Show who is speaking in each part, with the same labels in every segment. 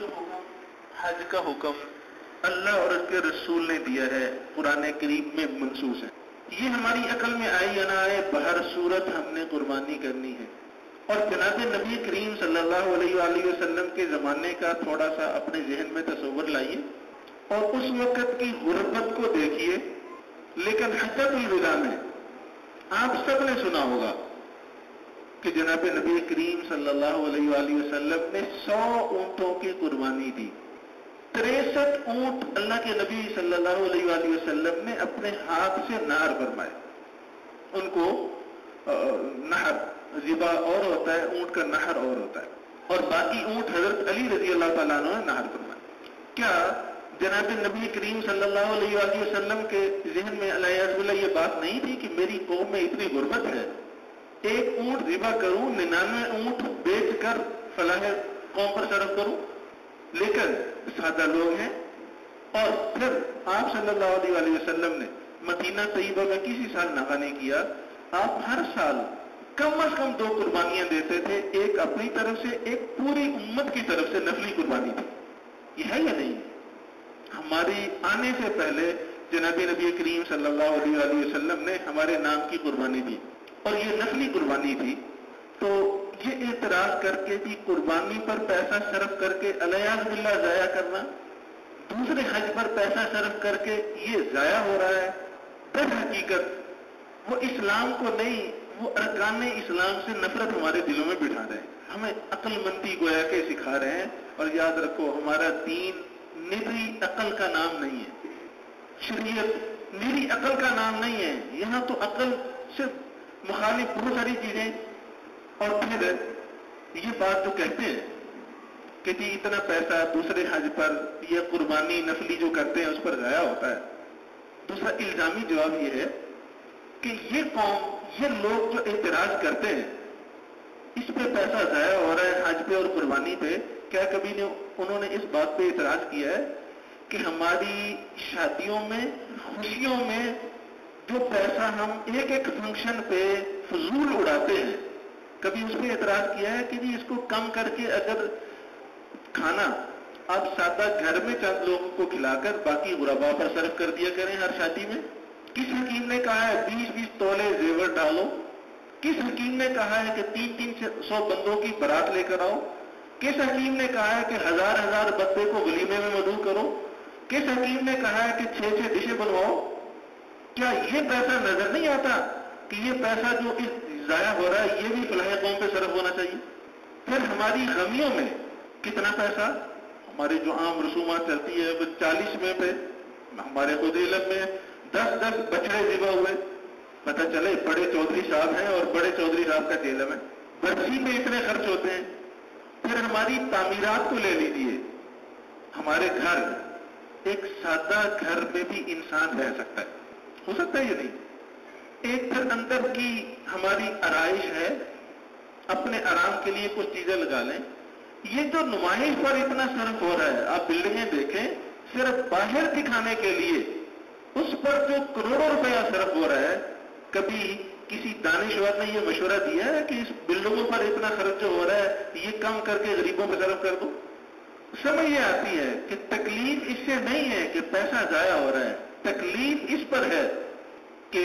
Speaker 1: جو حکم حج کا حکم اللہ اور اس کے رسول نے دیا ہے قرآن کریم میں منصوص ہے. یہ ہماری عقل میں آئی یا نہ آئے بہر صورت ہم نے قربانی کرنی ہے. اور جناب نبی کریم صلی اللہ علیہ وآلہ وسلم کے زمانے کا تھوڑا سا اپنے ذہن میں تصور لائیے اور اس وقت کی غربت کو دیکھیے. لیکن حجۃ الوداع میں آپ سب نے سنا ہوگا کہ جناب نبی کریم صلی اللہ علیہ وآلہ وسلم نے 100 اونٹوں کی قربانی دی. 63 اونٹ اللہ کے نبی صلی اللہ علیہ وآلہ وسلم نے اپنے ہاتھ سے نہر فرمائے. ان کو نہر ذبح اور ہوتا ہے، اونٹ کا نہر اور ہوتا ہے، اور باقی اونٹ حضرت علی رضی اللہ تعالیٰ عنہ نے نہر فرمائے. کیا جناب نبی کریم صلی اللہ علیہ وآلہ وسلم کے ذہن میں علیہ باللہ یہ بات نہیں تھی کہ میری قوم میں اتنی غربت ہے، ایک اونٹ ذبح کروں 99 اونٹ بیچ کر فلاح قوم پر صرف کروں؟ لیکن سادہ لوگ ہیں. اور پھر آپ صلی اللہ علیہ وآلہ وسلم نے مدینہ طیبہ میں کسی سال نفع نہیں کیا. آپ ہر سال کم از کم 2 قربانیاں دیتے تھے، ایک اپنی طرف سے، ایک پوری امت کی طرف سے نفلی قربانی تھی. یہ ہے یا نہیں؟ ہماری آنے سے پہلے جناب نبی کریم صلی اللہ علیہ وآلہ وسلم نے ہمارے نام کی قربانی دی اور یہ نفلی قربانی تھی. تو یہ اعتراض کر کے بھی قربانی پر پیسہ صرف کر کے الیاذ باللہ ضائع کرنا، دوسرے حج پر پیسہ صرف کر کے یہ ضائع ہو رہا ہے. در حقیقت وہ اسلام کو نہیں، وہ ارکان اسلام سے نفرت ہمارے دلوں میں بٹھا رہے ہیں، ہمیں عقل مندی گویا کے سکھا رہے ہیں. اور یاد رکھو ہمارا دین نری عقل کا نام نہیں ہے، شریعت نری عقل کا نام نہیں ہے. یہاں تو عقل صرف مخالف بہت ساری چیزیں. اور پھر یہ بات جو کہتے ہیں کہ جی اتنا پیسہ دوسرے حج پر یا قربانی نفلی جو کرتے ہیں اس پر ضائع ہوتا ہے. دوسرا الزامی جواب یہ ہے کہ یہ قوم، یہ لوگ جو اعتراض کرتے ہیں اس پہ پیسہ ضائع ہو رہا ہے حج پہ اور قربانی پہ، کیا کبھی انہوں نے اس بات پہ اعتراض کیا ہے کہ ہماری شادیوں میں، خوشیوں میں جو پیسہ ہم ایک ایک فنکشن پہ فضول اڑاتے ہیں، کبھی اس پہ اعتراض کیا ہے کہ جی اس کو کم کر کے اگر کھانا آپ سادہ گھر میں چند لوگوں کو کھلا کر باقی غربا پر صرف کر دیا کریں ہر شادی میں؟ کس حکیم نے کہا ہے 20-20 تولے زیور ڈالو؟ کس حکیم نے کہا ہے کہ 300 بندوں کی بارات لے کر آؤ؟ کس حکیم نے کہا ہے کہ 1000 بندے کو ولیمے میں مدعو کرو؟ کس حکیم نے کہا ہے کہ 6 ڈشیں بنواؤ؟ کیا یہ پیسہ نظر نہیں آتا کہ یہ پیسہ جو ضائع ہو رہا ہے یہ بھی فلاح قوم پہ صرف ہونا چاہیے؟ پھر ہماری غمیوں میں کتنا پیسہ، ہماری جو عام رسومات چلتی ہے 40 پہ ہمارے خود علم میں 10 بچڑے ذبح ہوئے، پتہ چلے بڑے چودھری صاحب ہیں اور بڑے چودھری صاحب کا جیلم ہے، برسی میں اتنے خرچ ہوتے ہیں. پھر ہماری تعمیرات کو لے لیجیے، ہمارے گھر، ایک سادہ گھر میں بھی انسان رہ سکتا ہے، ہو سکتا ہے یہ نہیں. ایک پھر اندر کی ہماری آرائش ہے، اپنے آرام کے لیے کچھ چیزیں لگا لیں. یہ جو نمائش پر اتنا صرف ہو رہا ہے، آپ بلڈنگیں دیکھیں صرف باہر دکھانے کے لیے اس پر جو کروڑوں روپیہ صرف ہو رہا ہے، کبھی کسی دانشور نے یہ مشورہ دیا ہے کہ اس بلڈنگوں پر اتنا خرچ جو ہو رہا ہے یہ کم کر کے غریبوں پہ صرف کر دو؟ سمجھ یہ آتی ہے کہ تکلیف اس سے نہیں ہے کہ پیسہ ضائع ہو رہا ہے، تکلیف اس پر ہے کہ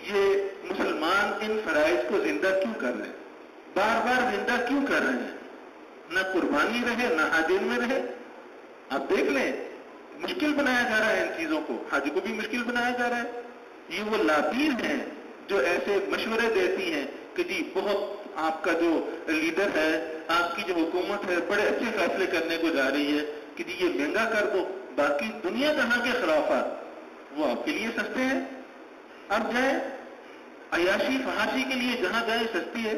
Speaker 1: یہ مسلمان ان فرائض کو زندہ کیوں کر رہے ہیں، بار بار زندہ کیوں کر رہے ہیں؟ نہ قربانی رہے نہ حج میں رہے. آپ دیکھ لیں مشکل بنایا جا رہا ہے ان چیزوں کو، حج کو بھی مشکل بنایا جا رہا ہے. یہ وہ لابیر ہیں جو ایسے مشورے دیتی ہیں کہ جی بہت آپ کا جو لیڈر ہے، آپ کی جو حکومت ہے بڑے اچھے فیصلے کرنے کو جا رہی ہے کہ جی یہ مہنگا کر دو، باقی دنیا جہاں کے خلافات وہ آپ کے لیے سستے ہیں. اب جائیں عیاشی فحاشی کے لیے جہاں جائیں سستی ہے،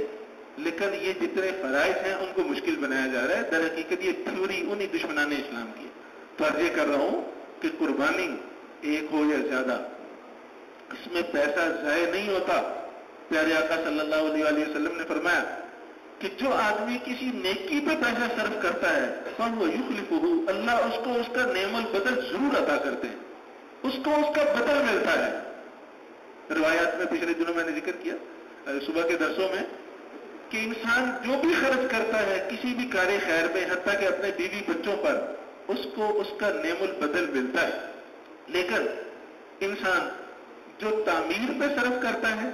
Speaker 1: لیکن یہ جتنے فرائض ہیں ان کو مشکل بنایا جا رہا ہے. در حقیقت یہ تھیوری انہی دشمنان اسلام کی ہے. تو عرض یہ کر رہا ہوں کہ قربانی ایک ہو یا زیادہ، اس میں پیسہ ضائع نہیں ہوتا. پیارے آقا صلی اللہ علیہ وآلہ وسلم نے فرمایا کہ جو آدمی کسی نیکی پہ پیسہ صرف کرتا ہے فَهُوَ يُخْلِفُهُ، اللہ اس کو اس کا نعم البدل ضرور عطا کرتے ہیں، اس کو اس کا بدل ملتا ہے. روایات میں پچھلے دنوں میں نے ذکر کیا صبح کے درسوں میں کہ انسان جو بھی خرچ کرتا ہے کسی بھی کار خیر میں، حتیٰ کہ اپنے بیوی بچوں پر، اس کو اس کا نعم البدل ملتا ہے. لیکن انسان جو تعمیر پہ صرف کرتا ہے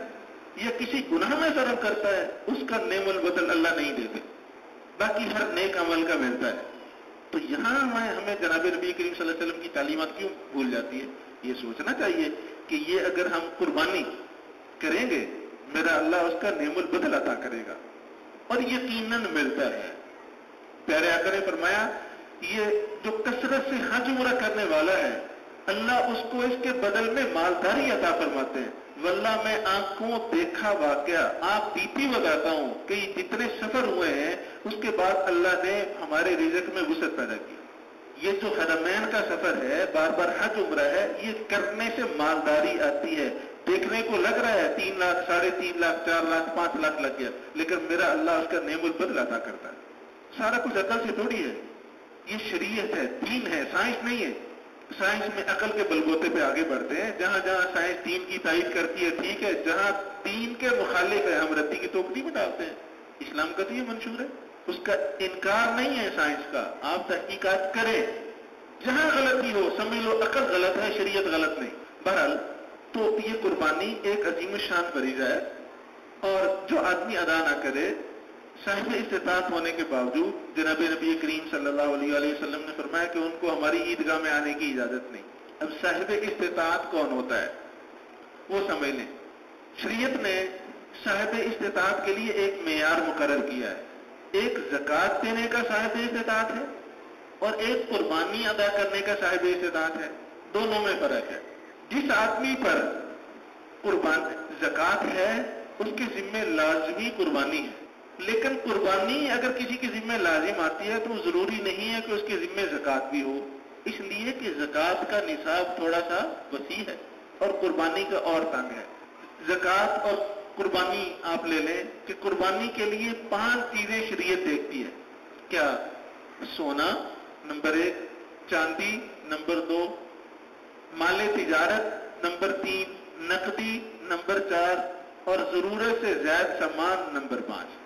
Speaker 1: یا کسی گناہ میں صرف کرتا ہے، اس کا نعم البدل اللہ نہیں دیتے، باقی ہر نیک عمل کا ملتا ہے. تو یہاں ہمیں جناب نبی کریم صلی اللہ علیہ وسلم کی تعلیمات کیوں بھول جاتی ہے؟ یہ سوچنا چاہیے کہ یہ اگر ہم قربانی کریں گے میرا اللہ اس کا نعم البدل عطا کرے گا، اور یقیناً ملتا ہے. پیارے آقا نے فرمایا یہ جو کثرت سے حج عمرہ کرنے والا ہے اللہ اس کو اس کے بدل میں مالداری عطا فرماتے ہیں. واللہ میں آنکھوں دیکھا واقعہ آپ بیتی بتاتا ہوں کہ جتنے سفر ہوئے ہیں اس کے بعد اللہ نے ہمارے رزق میں وسعت پیدا کی. یہ جو حرمین کا سفر ہے، بار بار حج عمرہ ہے، یہ کرنے سے مالداری آتی ہے. دیکھنے کو لگ رہا ہے 3 لاکھ 3.5 لاکھ 4 لاکھ 5 لاکھ لگ گیا، لیکن میرا اللہ اس کا نعم البدل عطا کرتا ہے. سارا کچھ عقل سے تھوڑی ہے، یہ شریعت ہے، دین ہے، سائنس نہیں ہے. سائنس میں عقل کے بلبوتے پہ آگے بڑھتے ہیں. جہاں جہاں سائنس دین کی تائید کرتی ہے ٹھیک ہے، جہاں دین کے مخالف ہے ہم ردی کی توکڑی میں ڈالتے ہیں. اسلام کا تو یہ منشور ہے، اس کا انکار نہیں ہے سائنس کا. آپ تحقیقات کریں، جہاں غلطی ہو سمجھ لو عقل غلط ہے، شریعت غلط نہیں. بہرحال تو یہ قربانی ایک عظیم شان فریضہ ہے، اور جو آدمی ادا نہ کرے صاحب استطاعت ہونے کے باوجود، جناب نبی کریم صلی اللہ علیہ وسلم نے فرمایا کہ ان کو ہماری عیدگاہ میں آنے کی اجازت نہیں. اب صاحب استطاعت کون ہوتا ہے وہ سمجھ لیں. شریعت نے صاحب استطاعت کے لیے ایک معیار مقرر کیا ہے. ایک زکوٰۃ دینے کا صاحب استطاعت ہے اور ایک قربانی ادا کرنے کا صاحب استطاعت ہے. دونوں میں فرق ہے. جس آدمی پر زکوٰۃ ہے اس کے ذمہ لازمی قربانی ہے، لیکن قربانی اگر کسی کے ذمہ لازم آتی ہے تو ضروری نہیں ہے کہ اس کے ذمہ زکوٰۃ بھی ہو، اس لیے کہ زکوٰۃ کا نصاب تھوڑا سا وسیع ہے اور قربانی کا اور تنگ ہے. زکوٰۃ اور قربانی آپ لے لیں کہ قربانی کے لیے 5 چیزیں شریعت دیکھتی ہے. کیا؟ سونا نمبر 1، چاندی نمبر 2، مال تجارت نمبر 3، نقدی نمبر 4، اور ضرورت سے زائد سامان نمبر 5.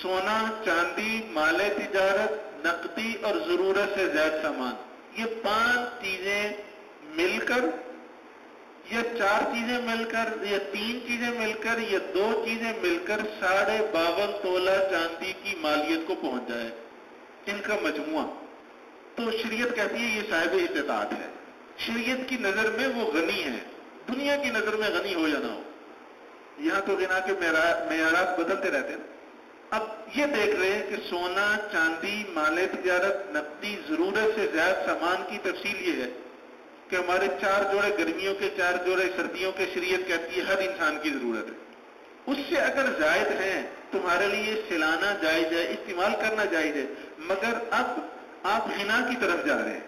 Speaker 1: سونا، چاندی، مال تجارت، نقدی اور ضرورت سے زائد سامان، یہ 5 چیزیں مل کر یا 4 چیزیں مل کر یا 3 چیزیں مل کر یا 2 چیزیں مل کر 52.5 تولہ چاندی کی مالیت کو پہنچ جائے، ان کا مجموعہ. تو شریعت کہتی ہے یہ صاحب استطاعت ہے. شریعت کی نظر میں وہ غنی ہے، دنیا کی نظر میں غنی ہو یا نہ ہو. یہاں تو غنا کے معیارات بدلتے رہتے ہیں. اب یہ دیکھ رہے ہیں کہ سونا، چاندی، مال تجارت، نقدی، ضرورت سے زائد سامان کی تفصیل یہ ہے کہ ہمارے 4 جوڑے گرمیوں کے، 4 جوڑے سردیوں کے، شریعت کہتی ہے ہر انسان کی ضرورت ہے. اس سے اگر زائد ہیں تمہارے لیے سلانا جائز ہے، استعمال کرنا جائز ہے، مگر اب آپ غنا کی طرف جا رہے ہیں،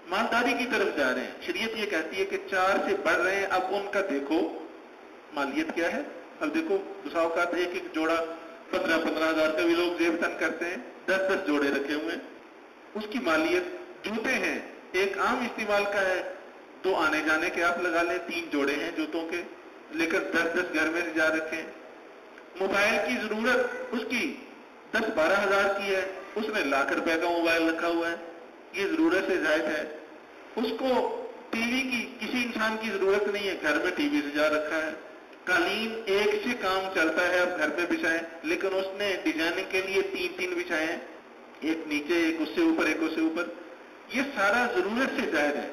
Speaker 1: مالداری کی طرف جا رہے ہیں. شریعت یہ کہتی ہے کہ 4 سے بڑھ رہے ہیں، اب ان کا دیکھو مالیت کیا ہے. اب دیکھو بسا اوقات ایک جوڑا 15-15 ہزار کا بھی لوگ زیب تن کرتے ہیں، 10-10 جوڑے رکھے ہوئے ہیں، اس کی مالیت. جوتے ہیں، ایک عام استعمال کا ہے، 2 آنے جانے کے آپ لگا لیں، 3 جوڑے ہیں جوتوں کے، لیکن 10-10 گھر میں جا رکھے ہیں. موبائل کی ضرورت اس کی 10-12 ہزار کی ہے، اس نے لاکھ روپے کا موبائل رکھا ہوا ہے، یہ ضرورت سے زائد ہے. اس کو ٹی وی کی کسی انسان کی ضرورت نہیں ہے، گھر میں ٹی وی سجا رکھا ہے. قالین ایک سے کام چلتا ہے، اب گھر پہ بچھائیں، لیکن اس نے ڈیزائننگ کے لیے 3 بچھائے ہیں، ایک نیچے، ایک اس سے اوپر، ایک اس سے اوپر. یہ سارا ضرورت سے زائد ہے.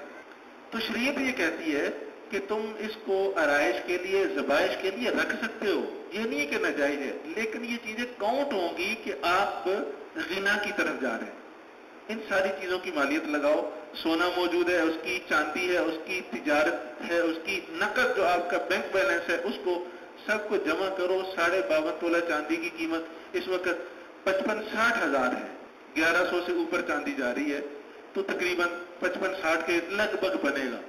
Speaker 1: تو شریعت یہ کہتی ہے کہ تم اس کو آرائش کے لیے، ذبائش کے لیے رکھ سکتے ہو، یہ نہیں ہے کہ ناجائز ہے، لیکن یہ چیزیں کاؤنٹ ہوں گی کہ آپ غنا کی طرف جا رہے ہیں. ان ساری چیزوں کی مالیت لگاؤ. سونا موجود ہے، اس کی چاندی ہے، اس کی تجارت ہے، اس کی نقد جو آپ کا بینک بیلنس ہے، اس کو سب کو جمع کرو. 52.5 تولہ چاندی کی قیمت اس وقت 55-60 ہزار ہے. 1100 سے اوپر چاندی جا رہی ہے تو تقریباً 55-60 کے لگ بھگ بنے گا.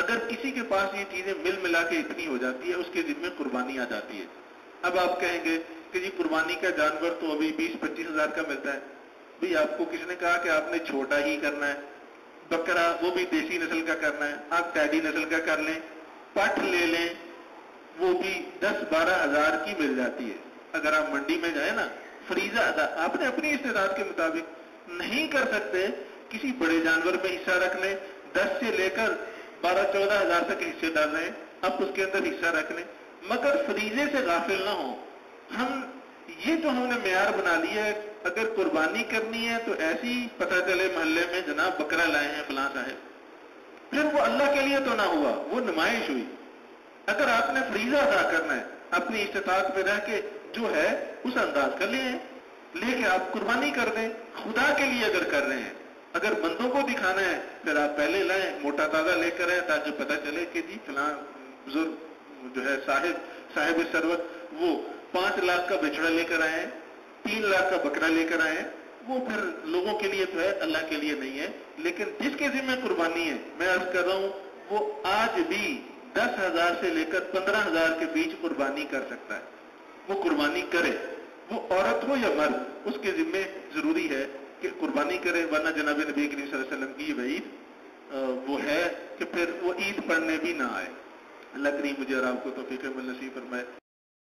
Speaker 1: اگر کسی کے پاس یہ چیزیں مل ملا کے اتنی ہو جاتی ہے، اس کے ذمہ قربانی آ جاتی ہے. اب آپ کہیں گے کہ جی قربانی کا جانور تو ابھی 20-25 ہزار کا ملتا ہے. بھئی آپ کو کس نے کہا کہ آپ نے چھوٹا ہی کرنا ہے؟ بکرا وہ بھی دیسی نسل کا کرنا ہے، آپ ٹیڈی نسل کا کر لیں، پٹ لے لیں، وہ بھی 10-12 ہزار کی مل جاتی ہے. اگر آپ منڈی میں جائیں نا، فریضہ ادا آپ نے اپنی استطاعت کے مطابق نہیں کر سکتے، کسی بڑے جانور میں حصہ رکھ لیں، 10 سے لے کر 12-14 ہزار تک حصے ڈال رہے ہیں، آپ اس کے اندر حصہ رکھ لیں، مگر فریضے سے غافل نہ ہوں۔ یہ تو ہم نے معیار بنا لیا ہے، اگر قربانی کرنی ہے تو ایسی پتہ چلے محلے میں جناب بکرا لائے ہیں فلاں صاحب، پھر وہ اللہ کے لیے تو نہ ہوا، وہ نمائش ہوئی۔ اگر آپ نے فریضہ ادا کرنا ہے اپنی استطاعت میں رہ کے، جو ہے اس انداز کا لے کے آپ قربانی کر دیں، خدا کے لیے اگر کر رہے ہیں۔ اگر بندوں کو دکھانا ہے پھر آپ پہلے لائیں، موٹا تازہ لے کر آئیں، تاکہ پتہ چلے کہ جی فلاں بزرگ جو ہے صاحب ثروت، وہ 5 لاکھ کا بچڑا لے کر آئے ہیں، 3 لاکھ کا بکرا لے کر آئے ہیں، وہ پھر لوگوں کے لیے تو ہے، اللہ کے لیے نہیں ہے۔ لیکن جس کے ذمہ قربانی ہے، میں عرض کر رہا ہوں، وہ آج بھی 10,000 سے لے کر 15,000 کے بیچ قربانی کر سکتا ہے، وہ قربانی کرے، وہ عورت ہو یا مرد، اس کے ذمہ ضروری ہے کہ قربانی کرے، ورنہ جناب نبی کریم صلی اللہ علیہ وسلم کی یہ وعید وہ ہے کہ پھر وہ عید پڑھنے بھی نہ آئے۔ اللہ کریم مجھے اور آپ کو توفیق عمل نصیب فرمائے۔